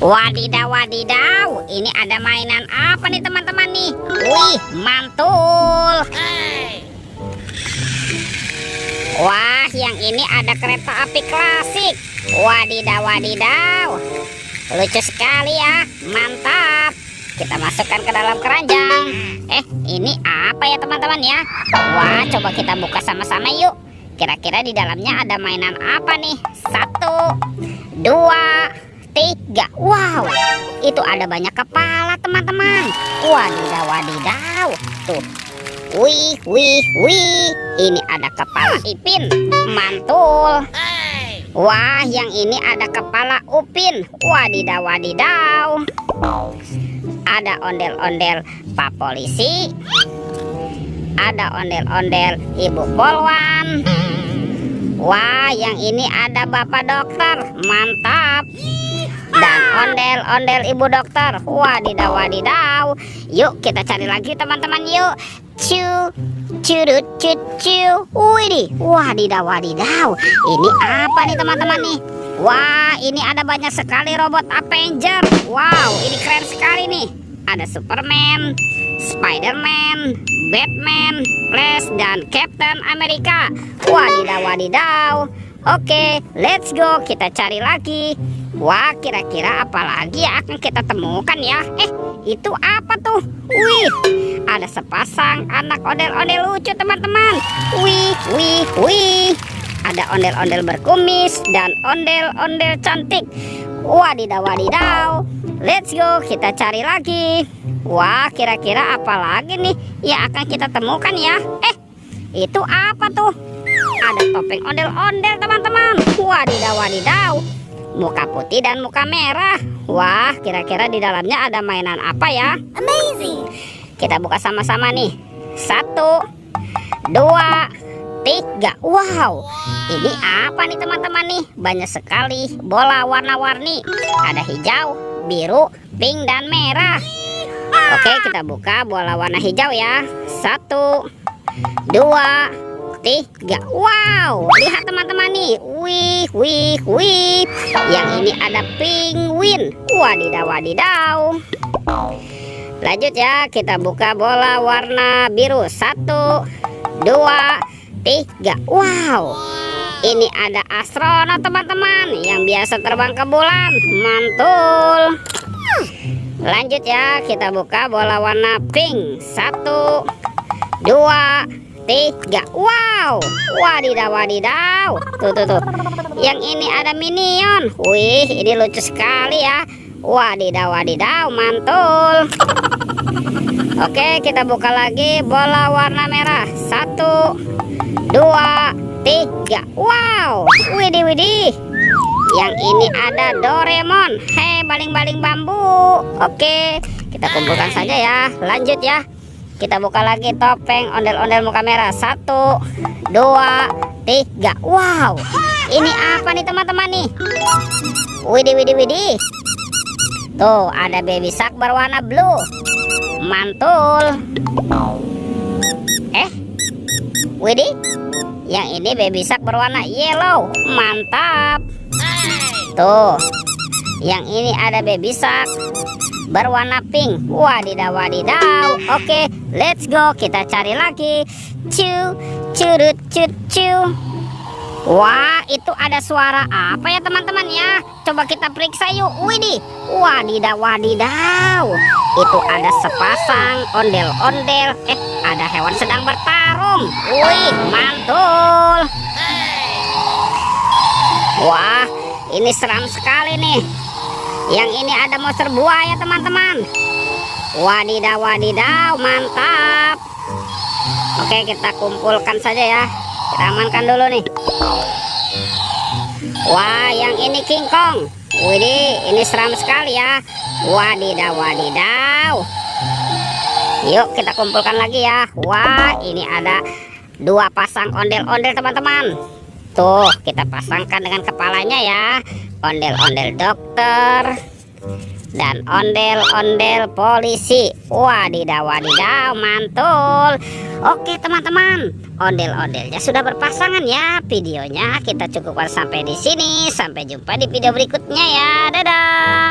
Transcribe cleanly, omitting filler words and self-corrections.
Wadidaw, wadidaw. Ini ada mainan apa nih teman-teman nih? Wih, mantul. Wah, yang ini ada kereta api klasik. Wadidaw, wadidaw. Lucu sekali ya, mantap. Kita masukkan ke dalam keranjang. Ini apa ya teman-teman ya? Wah, coba kita buka sama-sama yuk. Kira-kira di dalamnya ada mainan apa nih? 1, 2, 3. Wow, itu ada banyak kepala teman-teman. Wadidaw, wadidaw. Tuh. Wih, wih, wih. Ini ada kepala Ipin. Mantul. Wah, yang ini ada kepala Upin. Wadidaw, wadidaw. Ada ondel-ondel Pak Polisi. Ada ondel-ondel Ibu Polwan. Wah, yang ini ada Bapak Dokter. Mantap. Dan ondel-ondel Ibu Dokter. Wadidaw, wadidaw. Yuk kita cari lagi teman-teman yuk. Curut cut cu. Widih, wadidaw, wadidaw. Ini apa nih teman-teman nih? Wah, ini ada banyak sekali robot Avenger. Wow, ini keren sekali nih. Ada Superman, Spiderman, Batman, Flash, dan Captain America. Wadidaw, wadidaw. Oke, let's go. Kita cari lagi. Wah, kira-kira apa lagi yang akan kita temukan ya? Itu apa tuh? Wih, ada sepasang anak ondel-ondel lucu teman-teman. Wih, wih, wih. Ada ondel-ondel berkumis dan ondel-ondel cantik. Wadidaw, wadidaw. Let's go, kita cari lagi. Wah, kira-kira apa lagi nih yang akan kita temukan ya? Itu apa tuh? Ada topeng ondel-ondel teman-teman. Wadidaw, wadidaw. Muka putih dan muka merah. Wah, kira-kira di dalamnya ada mainan apa ya? Amazing. Kita buka sama-sama nih. 1, 2, 3. Wow, ini apa nih teman-teman nih? Banyak sekali bola warna-warni. Ada hijau, biru, pink, dan merah. Oke, kita buka bola warna hijau ya. 1, 2, 3. Wow, lihat teman-teman nih. Wih, wih, wih. Yang ini ada penguin. Wadidaw, wadidaw. Lanjut ya, kita buka bola warna biru. 1, 2, 3. Wow, ini ada astronot teman-teman yang biasa terbang ke bulan. Mantul. Lanjut ya, kita buka bola warna pink. 1, 2, 3. Wow, wadidaw, wadidaw. Tuh. Yang ini ada minion. Wih, ini lucu sekali ya. Wadidaw, wadidaw, mantul. Oke, kita buka lagi bola warna merah. 1, 2, 3. Wow, widih, widih. Yang ini ada Doraemon. Baling-baling bambu. Oke, kita kumpulkan saja ya. Lanjut ya. Kita buka lagi topeng ondel-ondel muka merah. 1, 2, 3. Wow, ini apa nih teman-teman nih? Widih, widih, widih. Tuh, ada baby shark berwarna blue. Mantul. Widih. Yang ini baby shark berwarna yellow. Mantap. Tuh, yang ini ada baby shark berwarna pink. Wadidaw, wadidaw. Oke, let's go. Kita cari lagi. Curut cut cu. Wah, itu ada suara apa ya teman-teman ya? Coba kita periksa yuk. Widih, wadidaw, wadidaw. Itu ada sepasang ondel-ondel. Ada hewan sedang bertarung. Wih, mantul. Wah, ini seram sekali nih. Yang ini ada monster buaya teman-teman. Wadidaw, wadidaw, mantap. Oke, kita kumpulkan saja ya. Kita amankan dulu nih. Wah, yang ini King Kong. Widih, ini seram sekali ya. Wadidaw, wadidaw. Yuk kita kumpulkan lagi ya. Wah, ini ada 2 pasang ondel-ondel teman-teman. Tuh, kita pasangkan dengan kepalanya ya. Ondel-ondel dokter dan ondel-ondel polisi. Wadidaw, wadidaw, mantul. Oke teman-teman, ondel-ondelnya sudah berpasangan ya. Videonya kita cukupkan sampai di sini. Sampai jumpa di video berikutnya ya. Dadah.